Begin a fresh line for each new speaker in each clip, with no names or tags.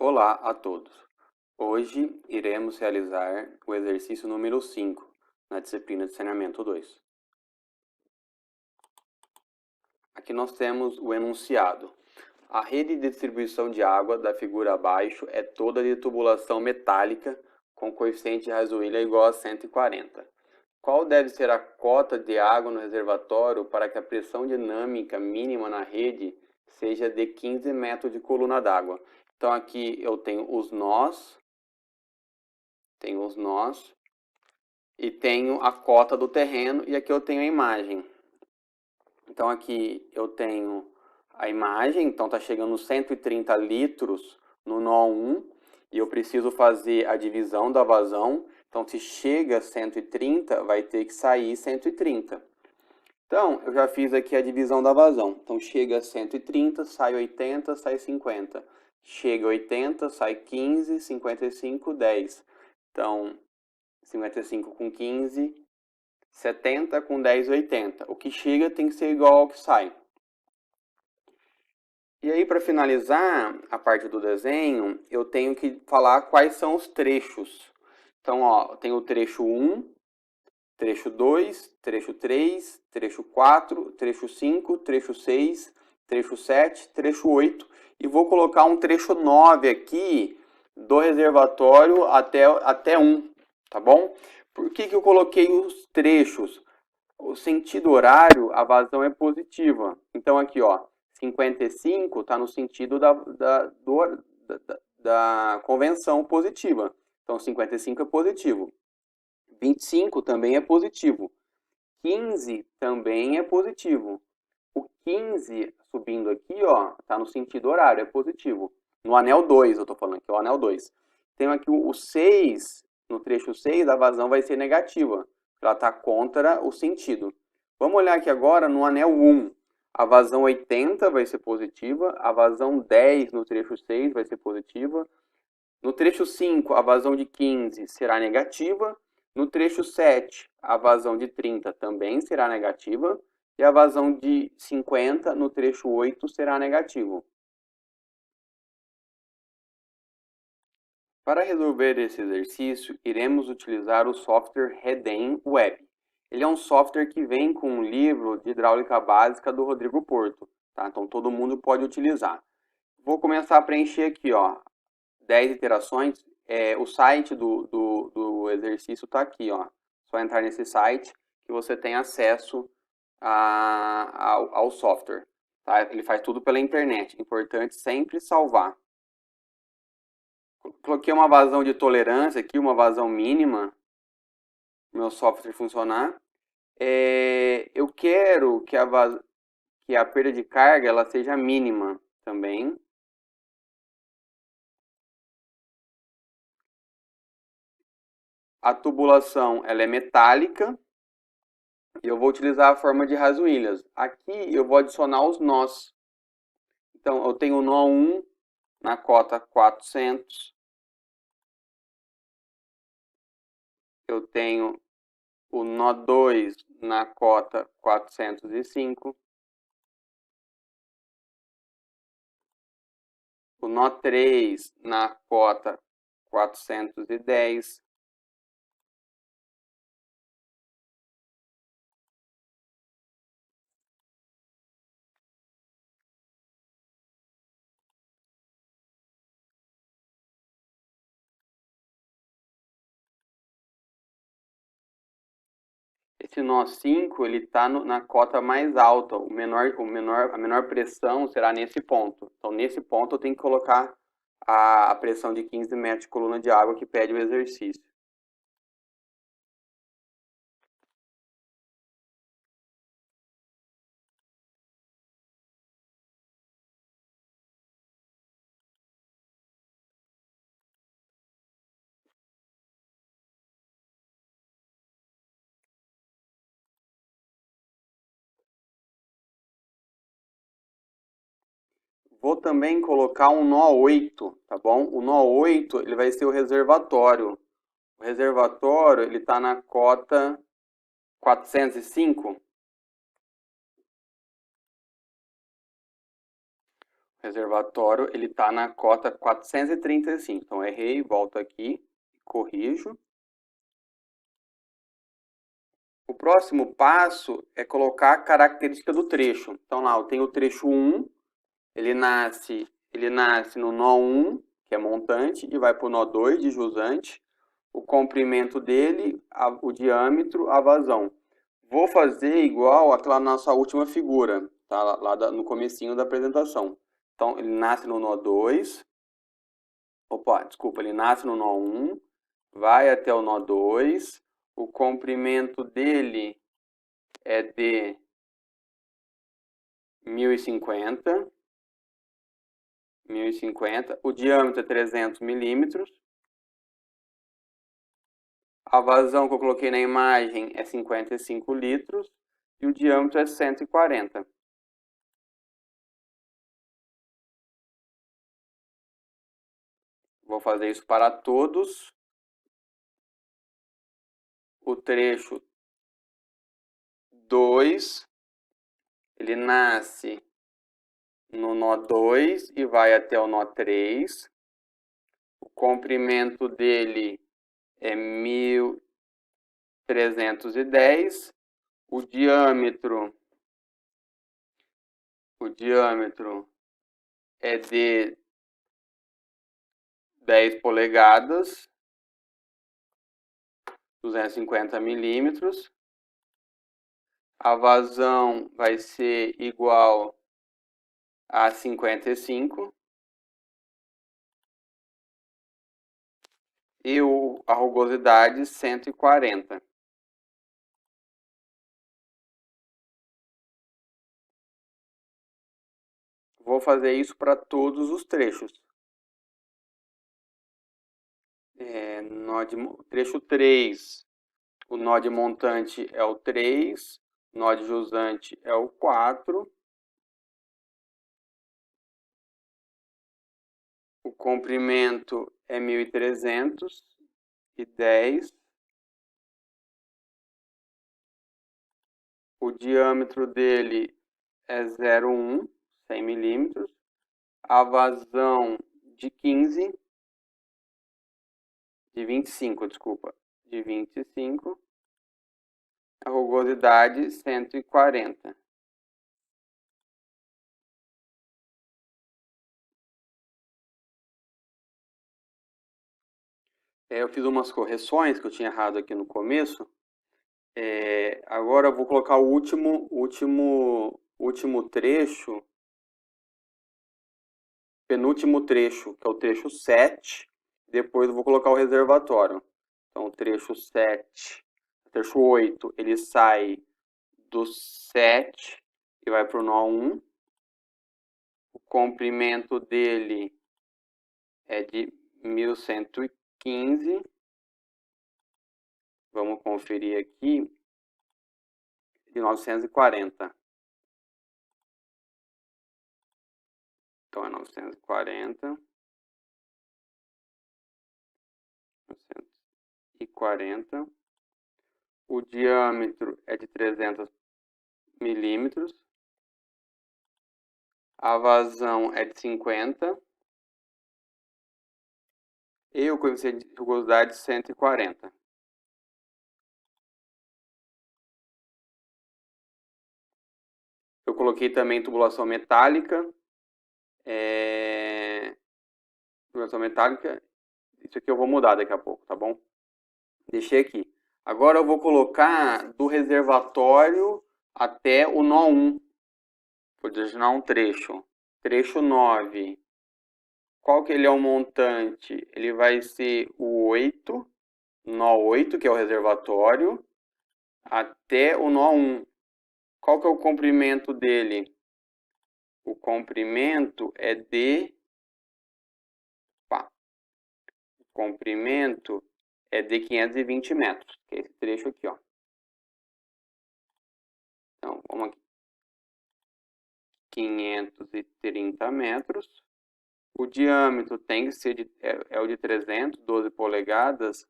Olá a todos! Hoje iremos realizar o exercício número 5 na disciplina de saneamento 2. Aqui nós temos o enunciado. A rede de distribuição de água da figura abaixo é toda de tubulação metálica com coeficiente de Razuilha igual a 140. Qual deve ser a cota de água no reservatório para que a pressão dinâmica mínima na rede seja de 15 metros de coluna d'água? Então aqui eu tenho os nós e tenho a cota do terreno e aqui eu tenho a imagem. Então aqui eu tenho a imagem, então está chegando 130 litros no nó 1 e eu preciso fazer a divisão da vazão. Então se chega a 130, vai ter que sair 130. Então eu já fiz aqui a divisão da vazão. Então chega a 130, sai 80, sai 50. Chega a 80, sai 15, 55, 10. Então 55 com 15, 70 com 10, 80. O que chega tem que ser igual ao que sai. E aí, para finalizar a parte do desenho, eu tenho que falar quais são os trechos. Então, ó, tem o trecho 1, trecho 2, trecho 3, trecho 4, trecho 5, trecho 6, trecho 7, trecho 8. E vou colocar um trecho 9 aqui do reservatório até 1, tá bom? Por que eu coloquei os trechos? O sentido horário, a vazão é positiva. Então aqui, ó, 55 está no sentido da convenção positiva. Então 55 é positivo. 25 também é positivo. 15 também é positivo. O 15 subindo aqui, ó, está no sentido horário, é positivo. No anel 2, eu estou falando aqui, o anel 2. Tem aqui o 6, no trecho 6, a vazão vai ser negativa. Ela está contra o sentido. Vamos olhar aqui agora no anel 1. A vazão 80 vai ser positiva. A vazão 10 no trecho 6 vai ser positiva. No trecho 5, a vazão de 15 será negativa. No trecho 7, a vazão de 30 também será negativa. E a vazão de 50 no trecho 8 será negativo. Para resolver esse exercício, iremos utilizar o software Redem Web. Ele é um software que vem com um livro de hidráulica básica do Rodrigo Porto, tá? Então todo mundo pode utilizar. Vou começar a preencher aqui, ó, 10 iterações. O site do exercício está aqui, ó. Só entrar nesse site que você tem acesso ao software. Tá? Ele faz tudo pela internet. Importante sempre salvar. Coloquei uma vazão de tolerância aqui, uma vazão mínima, meu software funcionar. Eu quero que a perda de carga ela seja mínima também. A tubulação ela é metálica. E eu vou utilizar a forma de Razuilhas. Aqui eu vou adicionar os nós. Então eu tenho o nó 1 na cota 400. Eu tenho o nó 2 na cota 405. O nó 3 na cota 410. Esse nó 5 ele está na cota mais alta. A menor pressão será nesse ponto. Então, nesse ponto, eu tenho que colocar a pressão de 15 metros de coluna de água que pede o exercício. Vou também colocar um nó 8, tá bom? O nó 8 ele vai ser o reservatório. O reservatório ele está na cota 405. O reservatório, ele está na cota 435. Então, errei, volto aqui, corrijo. O próximo passo é colocar a característica do trecho. Então, lá, eu tenho o trecho 1, ele nasce no nó 1, que é montante, e vai para o nó 2, de jusante. O comprimento dele, o diâmetro, a vazão. Vou fazer igual aquela nossa última figura, tá? Lá no comecinho da apresentação. Então, ele nasce no nó 2. Opa, desculpa, ele nasce no nó 1, vai até o nó 2. O comprimento dele é de 1050. O diâmetro é 300 milímetros. A vazão que eu coloquei na imagem é 55 litros e o diâmetro é 140. Vou fazer isso para todos. O trecho 2, ele nasce no nó 2 e vai até o nó 3. O comprimento dele é 1310. O diâmetro é de 10 polegadas, 250 milímetros. A vazão vai ser igual a 55. E a rugosidade 140. Vou fazer isso para todos os trechos. Trecho 3, o nó de montante é o 3, nó de jusante é o 4. O comprimento é 1310. O diâmetro dele é 0,1, 100 milímetros. A vazão de 25, desculpa, de 25. A rugosidade 140. Eu fiz umas correções que eu tinha errado aqui no começo. Agora eu vou colocar o último trecho, penúltimo trecho, que é o trecho 7. Depois eu vou colocar o reservatório. Então, o trecho 7, o trecho 8, ele sai do 7 e vai para o nó 1. O comprimento dele é de 1115. Vamos conferir aqui, de 940. Então, é 940. 940. O diâmetro é de 300 milímetros. A vazão é de 50. E o coeficiente de rugosidade 140. Eu coloquei também tubulação metálica. Tubulação metálica. Isso aqui eu vou mudar daqui a pouco, tá bom? Deixei aqui. Agora eu vou colocar do reservatório até o nó 1. Vou designar um trecho. Trecho 9. Qual que ele é o montante? Ele vai ser o 8, nó 8, que é o reservatório, até o nó 1. Qual que é o comprimento dele? O comprimento é de... O comprimento é de 520 metros, que é esse trecho aqui, ó. Então, vamos aqui. 530 metros. O diâmetro tem que ser o de 312 polegadas.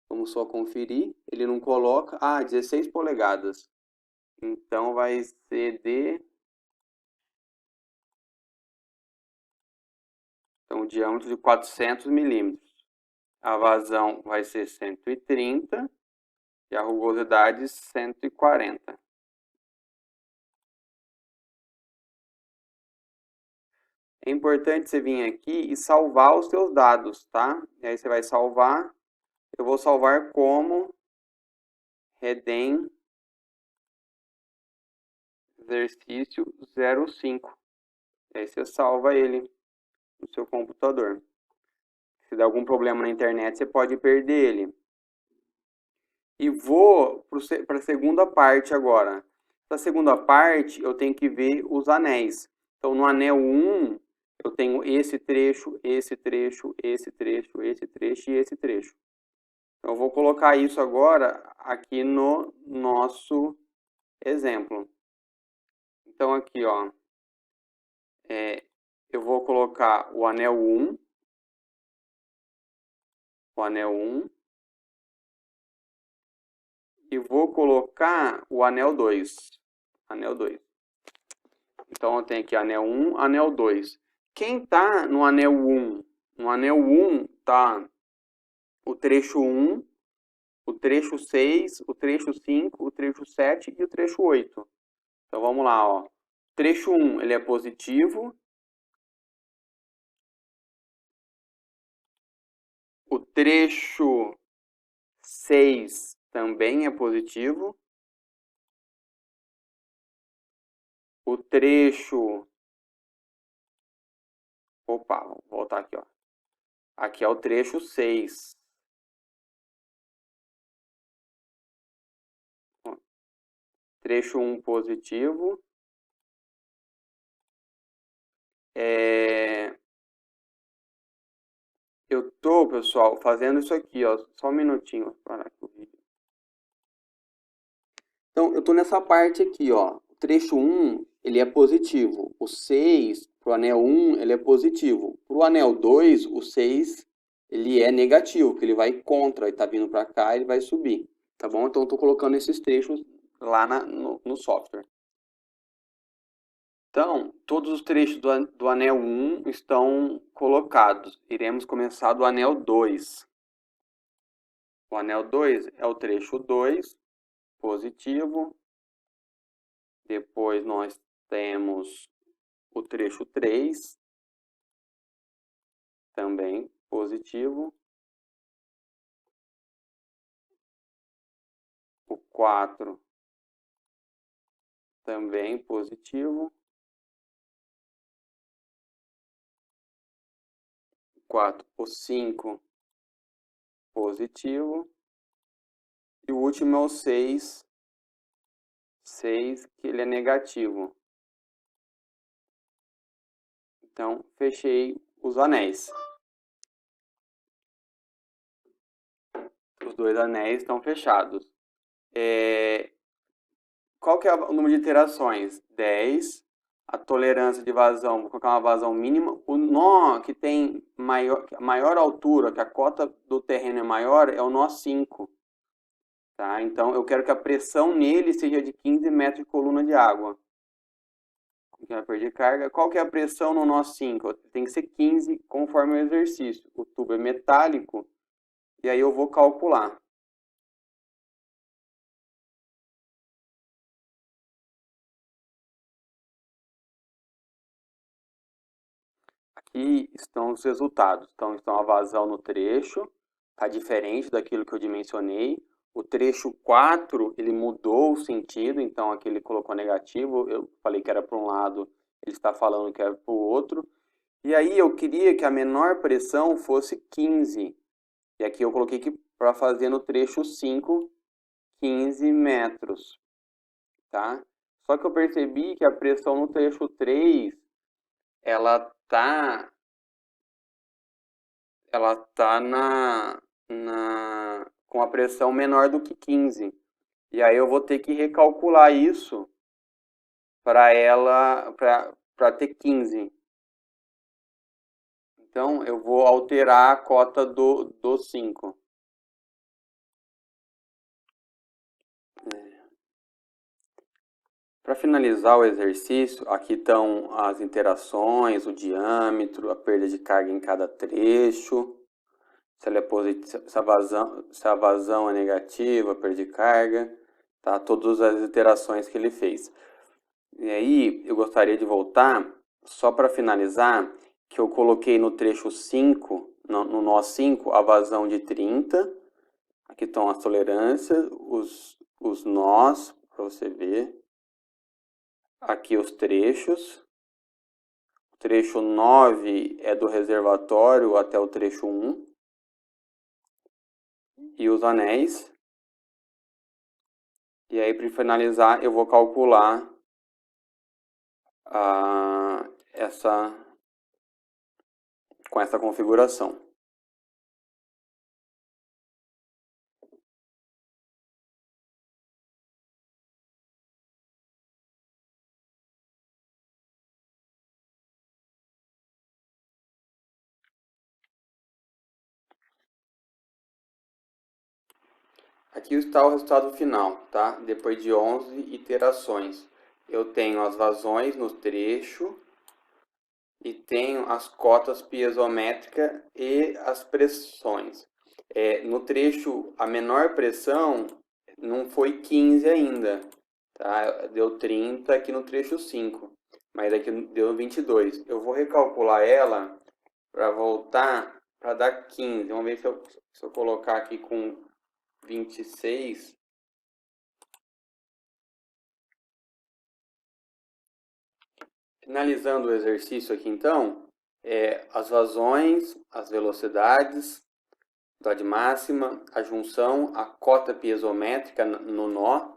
Vamos só conferir. Ele não coloca... 16 polegadas. Então, vai ser de Então, o diâmetro de 400 milímetros. A vazão vai ser 130 e a rugosidade 140. É importante você vir aqui e salvar os seus dados, tá? E aí você vai salvar. Eu vou salvar como Redem exercício 05. Aí você salva ele no seu computador. Se der algum problema na internet, você pode perder ele. E vou para a segunda parte agora. Na segunda parte, eu tenho que ver os anéis. Então, no anel 1, eu tenho esse trecho, esse trecho, esse trecho, esse trecho e esse trecho. Então, eu vou colocar isso agora aqui no nosso exemplo. Então, aqui, ó, eu vou colocar o anel 1, e vou colocar o anel 2. Então, eu tenho aqui anel 1, anel 2. Quem está no anel 1? No anel 1 está o trecho 1, o trecho 6, o trecho 5, o trecho 7 e o trecho 8. Então, vamos lá, ó. Trecho 1, ele é positivo. O trecho 6 também é positivo. O trecho... Opa, vou voltar aqui, ó. Aqui é o trecho 6. Trecho 1 positivo. Eu tô, pessoal, fazendo isso aqui, ó. Só um minutinho. Vou parar aqui o vídeo. Então, eu tô nessa parte aqui, ó. O trecho 1, ele é positivo. O 6, pro anel 1, ele é positivo. Pro anel 2, o 6, ele é negativo, que ele vai contra. Ele tá vindo para cá, ele vai subir. Tá bom? Então, eu tô colocando esses trechos lá no software. Então, todos os trechos do anel 1 estão colocados. Iremos começar do anel 2. O anel 2 é o trecho 2, positivo. Depois nós temos o trecho 3, também positivo. O 4, também positivo. O 5, positivo. E o último é o 6, que ele é negativo. Então, fechei os anéis. Os dois anéis estão fechados. Qual que é o número de iterações? 10. A tolerância de vazão, vou colocar uma vazão mínima. O nó que tem maior altura, que a cota do terreno é maior, é o nó 5. Tá? Então, eu quero que a pressão nele seja de 15 metros de coluna de água. Perder carga. Qual que é a pressão no nó 5? Tem que ser 15 conforme o exercício. O tubo é metálico, e aí eu vou calcular. Aqui estão os resultados. Então, a vazão no trecho, está diferente daquilo que eu dimensionei. O trecho 4, ele mudou o sentido, então aqui ele colocou negativo, eu falei que era para um lado, ele está falando que era para o outro. E aí eu queria que a menor pressão fosse 15. E aqui eu coloquei que para fazer no trecho 5, 15 metros. Tá? Só que eu percebi que a pressão no trecho 3, ela tá com a pressão menor do que 15. E aí eu vou ter que recalcular isso para ter 15. Então, eu vou alterar a cota do 5. Para finalizar o exercício, aqui estão as interações, o diâmetro, a perda de carga em cada trecho, se ela é positiva, se a vazão é negativa, perda de carga, tá? Todas as iterações que ele fez. E aí, eu gostaria de voltar, só para finalizar, que eu coloquei no trecho 5, no nó 5, a vazão de 30. Aqui estão as tolerâncias, os nós, para você ver. Aqui os trechos. O trecho 9 é do reservatório até o trecho 1. E os anéis. E aí, para finalizar, eu vou calcular com essa configuração. Aqui está o resultado final, tá? Depois de 11 iterações. Eu tenho as vazões no trecho e tenho as cotas piezométricas e as pressões. No trecho, a menor pressão não foi 15 ainda, tá? Deu 30 aqui no trecho 5, mas aqui deu 22. Eu vou recalcular ela para voltar para dar 15. Vamos ver se eu colocar aqui com 26. Finalizando o exercício aqui então, as vazões, as velocidades, velocidade máxima, a junção, a cota piezométrica no nó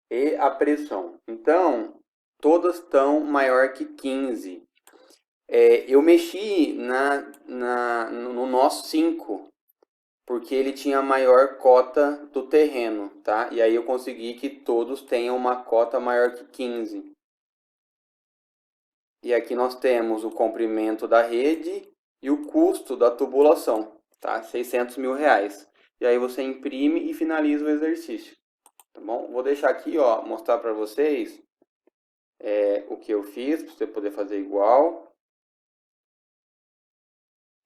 e a pressão. Então, todas estão maior que 15. Eu mexi no nó 5, porque ele tinha a maior cota do terreno, tá? E aí eu consegui que todos tenham uma cota maior que 15. E aqui nós temos o comprimento da rede e o custo da tubulação, tá? 600 mil reais. E aí você imprime e finaliza o exercício, tá bom? Vou deixar aqui, ó, mostrar para vocês o que eu fiz, para você poder fazer igual.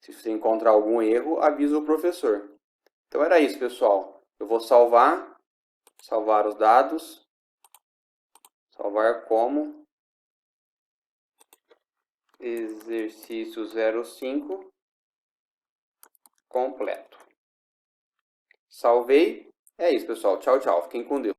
Se você encontrar algum erro, avisa o professor. Então era isso, pessoal. Eu vou salvar os dados, salvar como exercício 05 completo. Salvei. É isso, pessoal. Tchau, tchau. Fiquem com Deus.